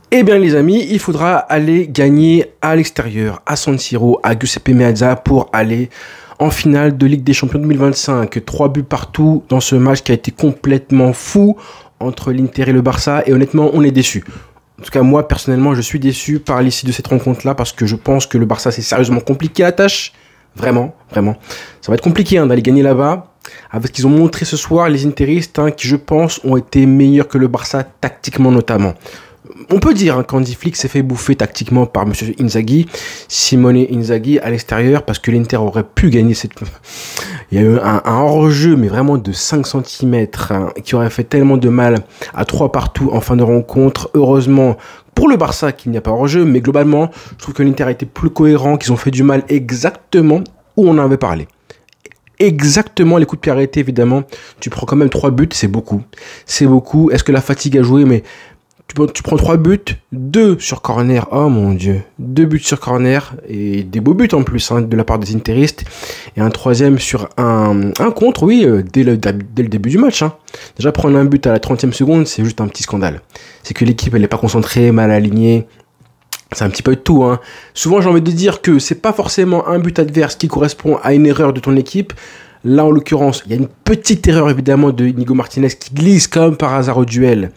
Eh bien les amis, il faudra aller gagner à l'extérieur, à San Siro, à Giuseppe Meazza pour aller en finale de Ligue des Champions 2025. 3 buts partout dans ce match qui a été complètement fou entre l'Inter et le Barça et honnêtement on est déçus. En tout cas moi personnellement je suis déçu par l'issue de cette rencontre là parce que je pense que le Barça c'est sérieusement compliqué la tâche. Vraiment. Ça va être compliqué d'aller gagner là-bas. Avec ce qu'ils ont montré ce soir, les Interistes, qui je pense ont été meilleurs que le Barça tactiquement notamment. On peut dire qu'Hansi Flick s'est fait bouffer tactiquement par M. Inzaghi, Simone Inzaghi à l'extérieur parce que l'Inter aurait pu gagner cette... Il y a eu un hors-jeu mais vraiment de 5 cm qui aurait fait tellement de mal à 3 partout en fin de rencontre. Heureusement pour le Barça qu'il n'y a pas hors-jeu, mais globalement je trouve que l'Inter a été plus cohérent, qu'ils ont fait du mal exactement où on en avait parlé. Exactement, les coups de pied arrêtés évidemment. Tu prends quand même 3 buts, c'est beaucoup. C'est beaucoup. Est-ce que la fatigue a joué? Mais tu prends 3 buts, 2 sur corner, oh mon dieu, 2 buts sur corner, et des beaux buts en plus de la part des Interistes, et un troisième sur un contre, oui, dès le début du match. Déjà prendre un but à la 30e seconde, c'est juste un petit scandale. C'est que l'équipe elle n'est pas concentrée, mal alignée, c'est un petit peu de tout. Souvent j'ai envie de dire que c'est pas forcément un but adverse qui correspond à une erreur de ton équipe. Là en l'occurrence, il y a une petite erreur évidemment de Inigo Martinez qui glisse comme par hasard au duel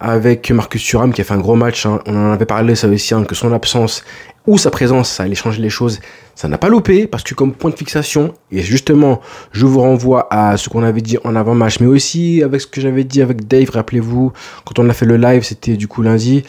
avec Marcus Thuram qui a fait un gros match. On en avait parlé ça aussi, que son absence ou sa présence, ça allait changer les choses. Ça n'a pas loupé parce que comme point de fixation, et justement, je vous renvoie à ce qu'on avait dit en avant-match, mais aussi avec ce que j'avais dit avec Dave, rappelez-vous, quand on a fait le live, c'était du coup lundi.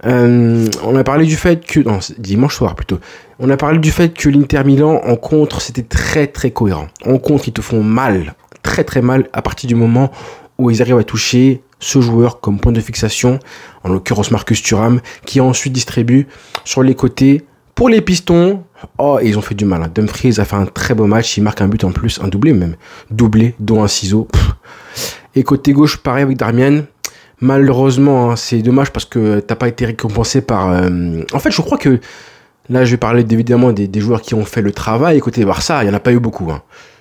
On a parlé du fait que... Non, dimanche soir plutôt. On a parlé du fait que l'Inter Milan, en contre, c'était très très cohérent. En contre, ils te font mal, très très mal, à partir du moment où ils arrivent à toucher ce joueur comme point de fixation, en l'occurrence Marcus Thuram, qui ensuite distribue sur les côtés pour les pistons. Oh, et ils ont fait du mal. Dumfries a fait un très beau match, il marque un but en plus, un doublé même. Doublé, dont un ciseau. Et côté gauche, pareil avec Darmian. Malheureusement, c'est dommage parce que t'as pas été récompensé par... En fait, je crois que... Là, je vais parler évidemment des joueurs qui ont fait le travail. Et côté Barça, il n'y en a pas eu beaucoup.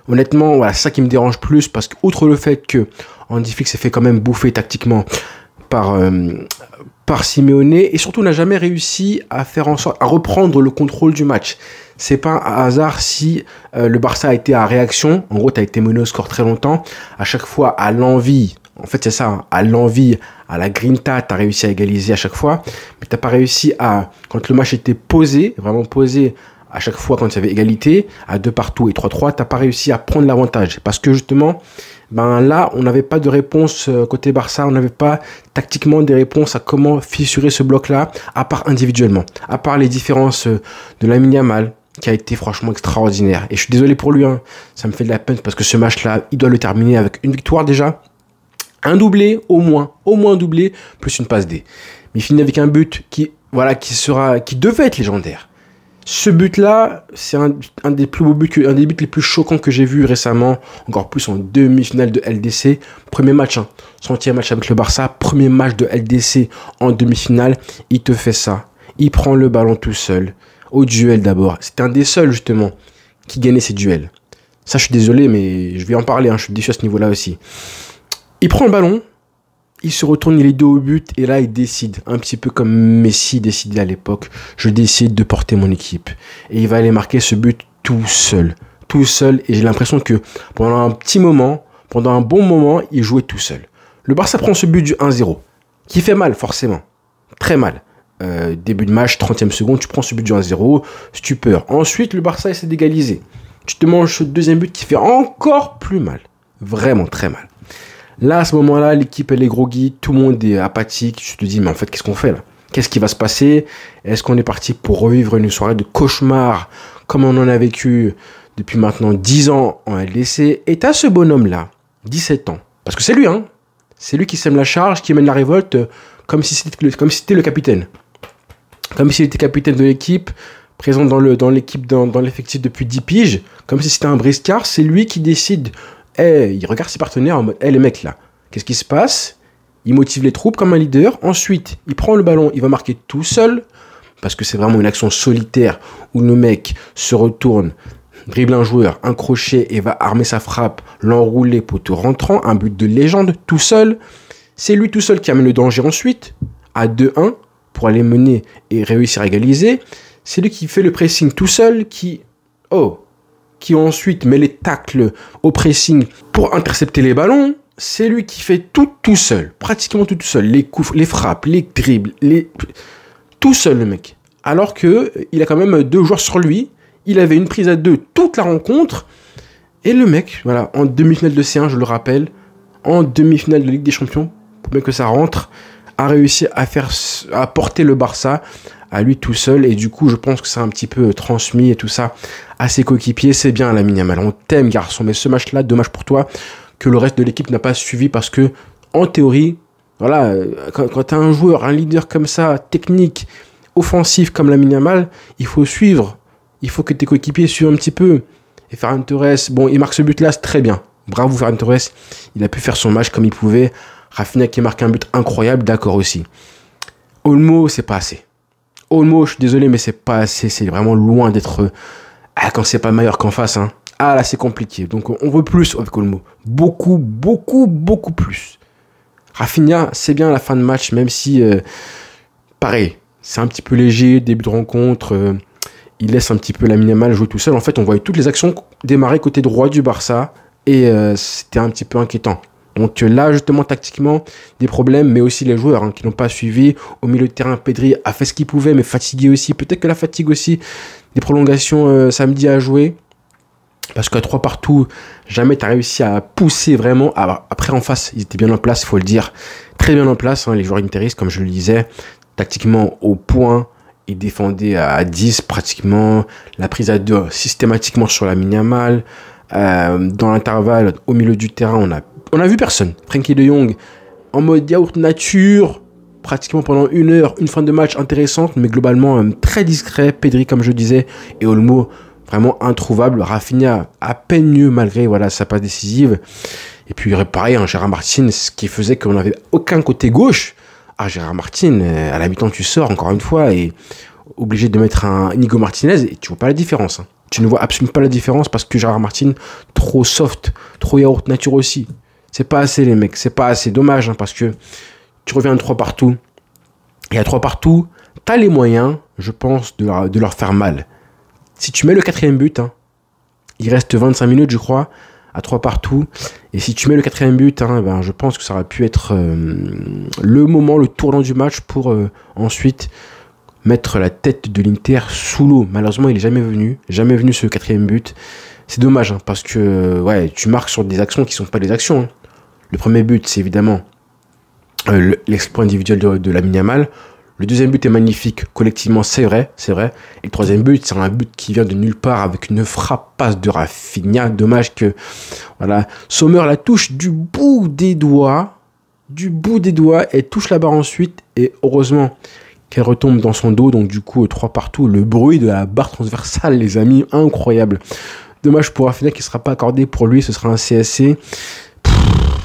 Honnêtement, voilà, c'est ça qui me dérange plus parce que, outre le fait que Hansi Flick s'est fait quand même bouffer tactiquement par Simeone et surtout n'a jamais réussi à faire en sorte à reprendre le contrôle du match. C'est pas un hasard si le Barça a été à réaction. En gros, tu as été mené au score très longtemps. À chaque fois, à l'envie. En fait, c'est ça, à l'envie, à la grinta, tu as réussi à égaliser à chaque fois. Mais tu n'as pas réussi à, quand le match était posé, vraiment posé, à chaque fois quand il y avait égalité, à 2 partout et 3-3, tu n'as pas réussi à prendre l'avantage. Parce que justement, là, on n'avait pas de réponse côté Barça, on n'avait pas tactiquement des réponses à comment fissurer ce bloc-là, à part individuellement, à part les différences de Lamine Yamal, qui a été franchement extraordinaire. Et je suis désolé pour lui, ça me fait de la peine parce que ce match-là, il doit le terminer avec une victoire déjà, un doublé au moins un doublé, plus une passe D. Mais il finit avec un but qui devait être légendaire. Ce but-là, c'est un des plus beaux buts, un des buts les plus choquants que j'ai vu récemment, encore plus en demi-finale de LDC. Premier match, 100e match avec le Barça, premier match de LDC en demi-finale, il te fait ça. Il prend le ballon tout seul, au duel d'abord. C'était un des seuls justement qui gagnait ces duels. Ça, je suis désolé, mais je vais en parler, je suis déçu à ce niveau-là aussi. Il prend le ballon, il se retourne, il est dos au but, et là, il décide, un petit peu comme Messi décidait à l'époque, je décide de porter mon équipe. Et il va aller marquer ce but tout seul, et j'ai l'impression que pendant un petit moment, pendant un bon moment, il jouait tout seul. Le Barça prend ce but du 1-0, qui fait mal, forcément, très mal. Début de match, 30e seconde, tu prends ce but du 1-0, stupeur. Ensuite, le Barça essaie d'égaliser. Tu te manges ce deuxième but qui fait encore plus mal, vraiment très mal. Là, à ce moment-là, l'équipe, elle est groggy, tout le monde est apathique. Tu te dis, mais en fait, qu'est-ce qu'on fait là? Qu'est-ce qui va se passer? Est-ce qu'on est parti pour revivre une soirée de cauchemar comme on en a vécu depuis maintenant 10 ans en LDC? Et t'as ce bonhomme-là, 17 ans, parce que c'est lui, c'est lui qui sème la charge, qui mène la révolte, comme si c'était le capitaine. Comme s'il était capitaine de l'équipe, présent dans l'effectif depuis 10 piges, comme si c'était un briscard, c'est lui qui décide... il regarde ses partenaires en mode, les mecs là, qu'est-ce qui se passe? Il motive les troupes comme un leader. Ensuite, il prend le ballon, il va marquer tout seul, parce que c'est vraiment une action solitaire où le mec se retourne, dribble un joueur, un crochet et va armer sa frappe, l'enrouler poteau rentrant, un but de légende tout seul. C'est lui tout seul qui amène le danger ensuite, à 2-1. pour aller mener et réussir à égaliser. C'est lui qui fait le pressing tout seul, qui ensuite met les tacles au pressing pour intercepter les ballons. C'est lui qui fait tout seul, pratiquement tout seul. Les coups, les frappes, les dribbles, tout seul le mec. Alors qu'il a quand même 2 joueurs sur lui. Il avait une prise à 2 toute la rencontre. Et le mec, voilà, en demi-finale de C1, je le rappelle, en demi-finale de Ligue des Champions, pour bien que ça rentre, a réussi à porter le Barça à lui tout seul. Et du coup, je pense que ça a un petit peu transmis et tout ça à ses coéquipiers. C'est bien, Lamine Yamal. On t'aime, garçon. Mais ce match-là, dommage pour toi que le reste de l'équipe n'a pas suivi parce que, en théorie, voilà, quand tu as un joueur, un leader comme ça, technique, offensif comme Lamine Yamal, il faut suivre. Il faut que tes coéquipiers suivent un petit peu. Et Ferran Torres, bon, il marque ce but-là, c'est très bien. Bravo Ferran Torres, il a pu faire son match comme il pouvait. Rafinha qui marque un but incroyable, d'accord aussi. Olmo, c'est pas assez. Olmo, je suis désolé, mais c'est pas assez. C'est vraiment loin d'être... quand c'est pas meilleur qu'en face. Hein. Ah là, c'est compliqué. Donc on veut plus avec Olmo. Beaucoup plus. Rafinha, c'est bien à la fin de match, même si... pareil, c'est un petit peu léger, début de rencontre... il laisse un petit peu Lamine Yamal jouer tout seul. En fait, on voyait toutes les actions démarrer côté droit du Barça et c'était un petit peu inquiétant. Donc là, justement, tactiquement, des problèmes, mais aussi les joueurs qui n'ont pas suivi. Au milieu de terrain, Pedri a fait ce qu'il pouvait, mais fatigué aussi. Peut-être que la fatigue aussi, des prolongations samedi à jouer. Parce qu'à 3 partout, jamais tu as réussi à pousser vraiment. Après, en face, ils étaient bien en place, il faut le dire. Très bien en place, les joueurs interistes, comme je le disais. Tactiquement, au point. Il défendait à 10 pratiquement, la prise à 2 systématiquement sur Lamine Yamal. Dans l'intervalle, au milieu du terrain, on a vu personne. Frenkie de Jong en mode yaourt nature, pratiquement pendant 1 heure, une fin de match intéressante, mais globalement très discret. Pedri, comme je disais, et Olmo, vraiment introuvable. Rafinha, à peine mieux malgré sa passe décisive. Et puis pareil, Gérard Martin, ce qui faisait qu'on n'avait aucun côté gauche. Gérard Martin, à la mi-temps, tu sors encore une fois et obligé de mettre un Inigo Martinez et tu vois pas la différence. Hein. Tu ne vois absolument pas la différence parce que Gérard Martin, trop soft, trop yaourt nature aussi. C'est pas assez, les mecs, c'est pas assez. Dommage parce que tu reviens à 3 partout. Et à 3 partout, t'as les moyens, je pense, de leur faire mal. Si tu mets le 4e but, il reste 25 minutes, je crois, à 3 partout. Et si tu mets le 4e but, je pense que ça aurait pu être le moment, le tournant du match pour ensuite mettre la tête de l'Inter sous l'eau. Malheureusement, il n'est jamais venu ce 4e but. C'est dommage parce que tu marques sur des actions qui ne sont pas des actions. Hein. Le premier but, c'est évidemment l'exploit individuel de Lamine Yamal. Le 2e but est magnifique, collectivement, c'est vrai. Et le 3e but, c'est un but qui vient de nulle part avec une frappe-passe de Rafinha. Dommage que, Sommer la touche du bout des doigts. Elle touche la barre ensuite. Et heureusement qu'elle retombe dans son dos. Donc du coup, 3 partout, le bruit de la barre transversale, les amis, incroyable. Dommage pour Rafinha qui ne sera pas accordé pour lui, ce sera un CSC.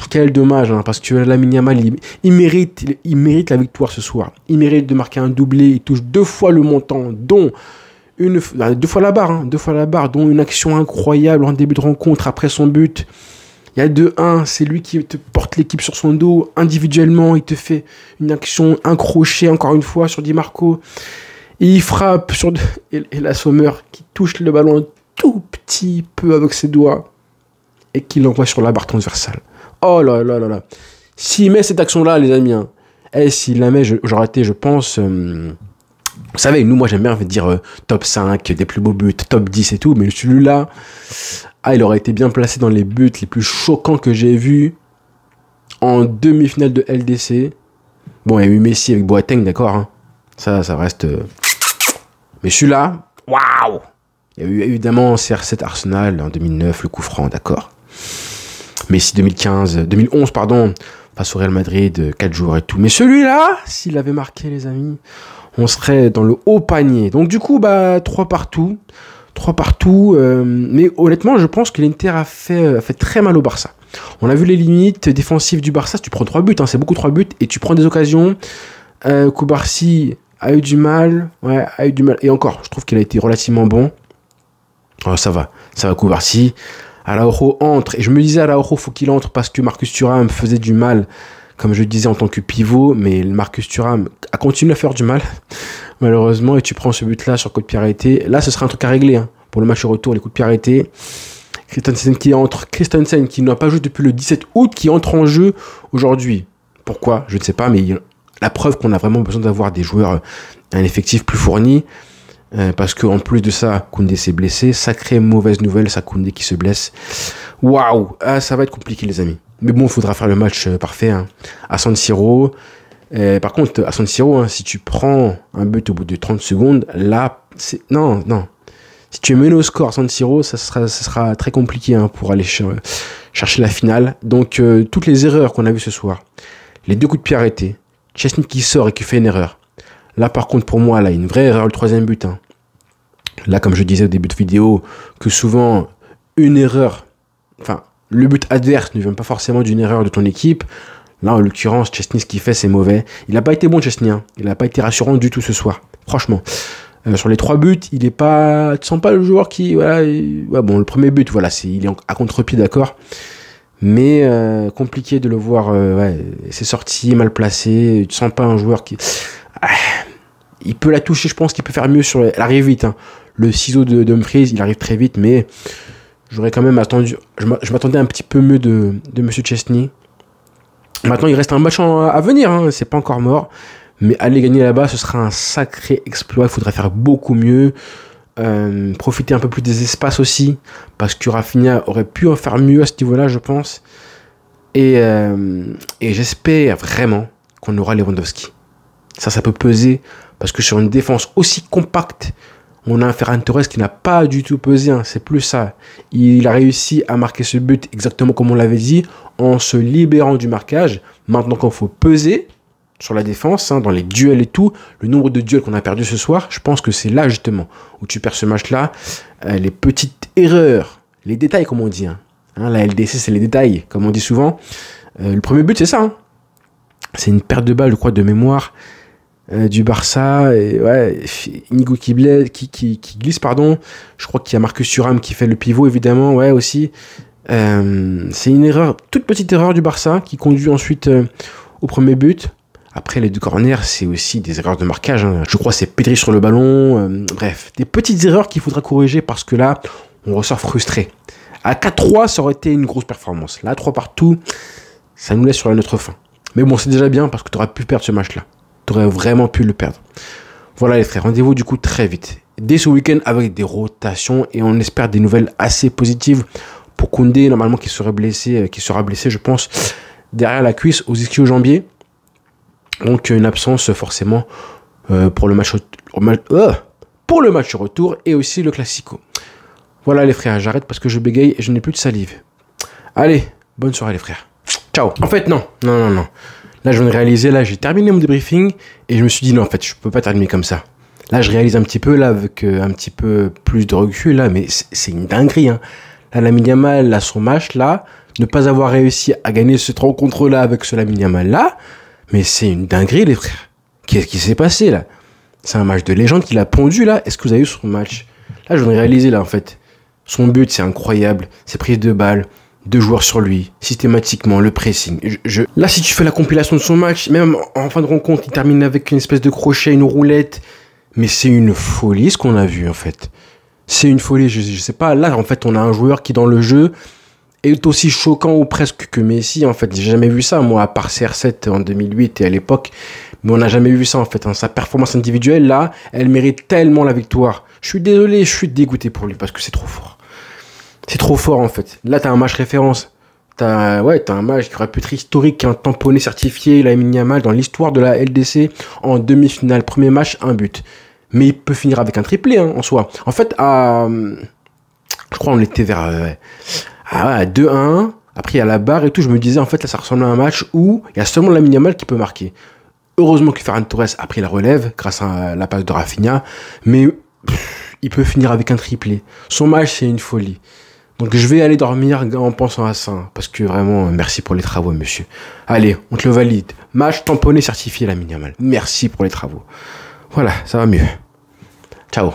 Quel dommage, parce que Lamine Yamal, il mérite la victoire ce soir. Il mérite de marquer un doublé. Il touche 2 fois le montant, dont 2 fois la barre, 2 fois la barre, dont une action incroyable en début de rencontre après son but. Il y a 2-1, c'est lui qui te porte l'équipe sur son dos. Individuellement, il te fait une action, un crochet, encore une fois, sur Di Marco. Et il frappe et la Sommer qui touche le ballon un tout petit peu avec ses doigts et qui l'envoie sur la barre transversale. Oh là là là là. S'il met cette action-là, les amis, s'il la met, j'aurais été, je pense... vous savez, moi j'aime bien dire top 5, des plus beaux buts, top 10 et tout, mais celui-là, il aurait été bien placé dans les buts les plus choquants que j'ai vus en demi-finale de LDC. Bon, il y a eu Messi avec Boateng, d'accord, ça reste... Mais celui-là, waouh. Il y a eu évidemment CR7 Arsenal en 2009, le coup franc, d'accord. Messi 2011, face au Real Madrid, 4 jours et tout. Mais celui-là, s'il avait marqué, les amis, on serait dans le haut panier. Donc du coup, 3 partout. Mais honnêtement, je pense que l'Inter a fait très mal au Barça. On a vu les limites défensives du Barça. Tu prends 3 buts, c'est beaucoup 3 buts. Et tu prends des occasions. Koubarsi a eu du mal. Et encore, je trouve qu'il a été relativement bon. Oh, ça va Koubarsi. Araujo entre, et je me disais Araujo faut qu'il entre parce que Marcus Thuram faisait du mal comme je disais, en tant que pivot, mais Marcus Thuram a continué à faire du mal, malheureusement, et tu prends ce but-là sur coup de pied arrêté. Là, ce sera un truc à régler, hein, pour le match retour, les coups de pied arrêtés. Christensen qui n'a pas joué depuis le 17 août, qui entre en jeu aujourd'hui. Pourquoi? Je ne sais pas, mais la preuve qu'on a vraiment besoin d'avoir des joueurs, un effectif plus fourni, parce qu'en plus de ça, Koundé s'est blessé. Sacrée mauvaise nouvelle, ça, Koundé qui se blesse. Waouh, ça va être compliqué, les amis. Mais bon, il faudra faire le match parfait, hein, à San Siro. Par contre, à San Siro, hein, si tu prends un but au bout de 30 secondes, là, c'est... Non. Si tu es mené au score à San Siro, ça sera très compliqué, hein, pour aller chercher la finale. Donc, toutes les erreurs qu'on a vues ce soir, les 2 coups de pied arrêtés, Chesney qui sort et qui fait une erreur. Là, par contre, pour moi, là, une vraie erreur, le 3e but. Hein. Là, comme je disais au début de vidéo, que souvent, une erreur, enfin, le but adverse ne vient pas forcément d'une erreur de ton équipe. Là, en l'occurrence, Chesney, ce qu'il fait, c'est mauvais. Il n'a pas été bon, Chesney. Hein. Il n'a pas été rassurant du tout ce soir. Franchement. Sur les 3 buts, il est pas... Tu sens pas le joueur qui... Voilà, ouais, bon, le premier but, voilà, il est à contre-pied, d'accord. Mais compliqué de le voir... ouais, c'est sorti, mal placé. Tu sens pas un joueur qui... il peut la toucher, je pense qu'il peut faire mieux sur... Elle arrive vite, hein. Le ciseau de Dumfries, il arrive très vite, mais... J'aurais quand même attendu... Je m'attendais un petit peu mieux de Monsieur Chesney. Maintenant, il reste un match à venir, hein. C'est pas encore mort. Mais aller gagner là-bas, ce sera un sacré exploit. Il faudrait faire beaucoup mieux. Profiter un peu plus des espaces aussi. Parce que Rafinha aurait pu en faire mieux à ce niveau-là, je pense. Et j'espère vraiment qu'on aura Lewandowski. Ça peut peser. Parce que sur une défense aussi compacte, on a un Ferran Torres qui n'a pas du tout pesé. Hein. C'est plus ça. Il a réussi à marquer ce but exactement comme on l'avait dit. En se libérant du marquage. Maintenant qu'il faut peser sur la défense, hein, dans les duels et tout, le nombre de duels qu'on a perdu ce soir, je pense que c'est là justement où tu perds ce match-là. Les petites erreurs, les détails comme on dit. Hein. La LDC, c'est les détails, comme on dit souvent. Le premier but, c'est ça. Hein. C'est une perte de balle, je crois, de mémoire du Barça. Et, ouais, Inigo qui glisse, pardon. Je crois qu'il y a Marcus Thuram qui fait le pivot, évidemment, ouais, aussi. C'est une erreur, toute petite erreur du Barça qui conduit ensuite au premier but. Après, les 2 corners, c'est aussi des erreurs de marquage. Hein. Je crois que c'est Pedri sur le ballon. Bref, des petites erreurs qu'il faudra corriger parce que là, on ressort frustré. À 4-3, ça aurait été une grosse performance. Là, 3 partout, ça nous laisse sur notre fin. Mais bon, c'est déjà bien parce que tu aurais pu perdre ce match-là. Tu aurais vraiment pu le perdre. Voilà les frères, rendez-vous du coup très vite. Dès ce week-end avec des rotations et on espère des nouvelles assez positives pour Koundé, normalement qui sera blessé, je pense, derrière la cuisse, aux ischio-jambiers. Donc une absence forcément pour le match retour et aussi le Classico. Voilà les frères, j'arrête parce que je bégaye et je n'ai plus de salive. Allez, bonne soirée les frères. Ciao. En fait non. Là je viens de réaliser, là j'ai terminé mon débriefing et je me suis dit non en fait je peux pas terminer comme ça. Là je réalise un petit peu là avec un petit peu plus de recul là, mais c'est une dinguerie. Hein. Là Lamine Yamal, là son match là, ne pas avoir réussi à gagner cette rencontre là avec ce Lamine Yamal là. Mais c'est une dinguerie, les frères. Qu'est-ce qui s'est passé, là? C'est un match de légende qu'il a pondu, là. Est-ce que vous avez vu son match? Là, je viens de réaliser, là, en fait. Son but, c'est incroyable. Ses prises de balles, 2 joueurs sur lui, systématiquement, le pressing. Là, si tu fais la compilation de son match, même en fin de rencontre, il termine avec une espèce de crochet, une roulette. Mais c'est une folie, ce qu'on a vu, en fait. C'est une folie, je sais pas. Là, en fait, on a un joueur qui, dans le jeu... est aussi choquant ou presque que Messi, en fait. J'ai jamais vu ça, moi, à part CR7 en 2008 et à l'époque. Mais on n'a jamais vu ça, en fait. Hein. Sa performance individuelle, là, elle mérite tellement la victoire. Je suis désolé, je suis dégoûté pour lui parce que c'est trop fort. C'est trop fort, en fait. Là, t'as un match référence. T'as un match qui aurait pu être historique, un tamponné certifié, Lamine Yamal, dans l'histoire de la LDC, en demi-finale. Premier match, un but. Mais il peut finir avec un triplé, hein, en soi. En fait, je crois on était vers... à 2-1, après il y a la barre et tout, je me disais en fait là ça ressemble à un match où il y a seulement Lamine Yamal qui peut marquer. Heureusement que Ferran Torres a pris la relève grâce à la passe de Rafinha, mais il peut finir avec un triplé. Son match c'est une folie. Donc je vais aller dormir en pensant à ça, parce que vraiment merci pour les travaux monsieur. Allez, on te le valide. Match tamponné certifié Lamine Yamal. Merci pour les travaux. Voilà, ça va mieux. Ciao.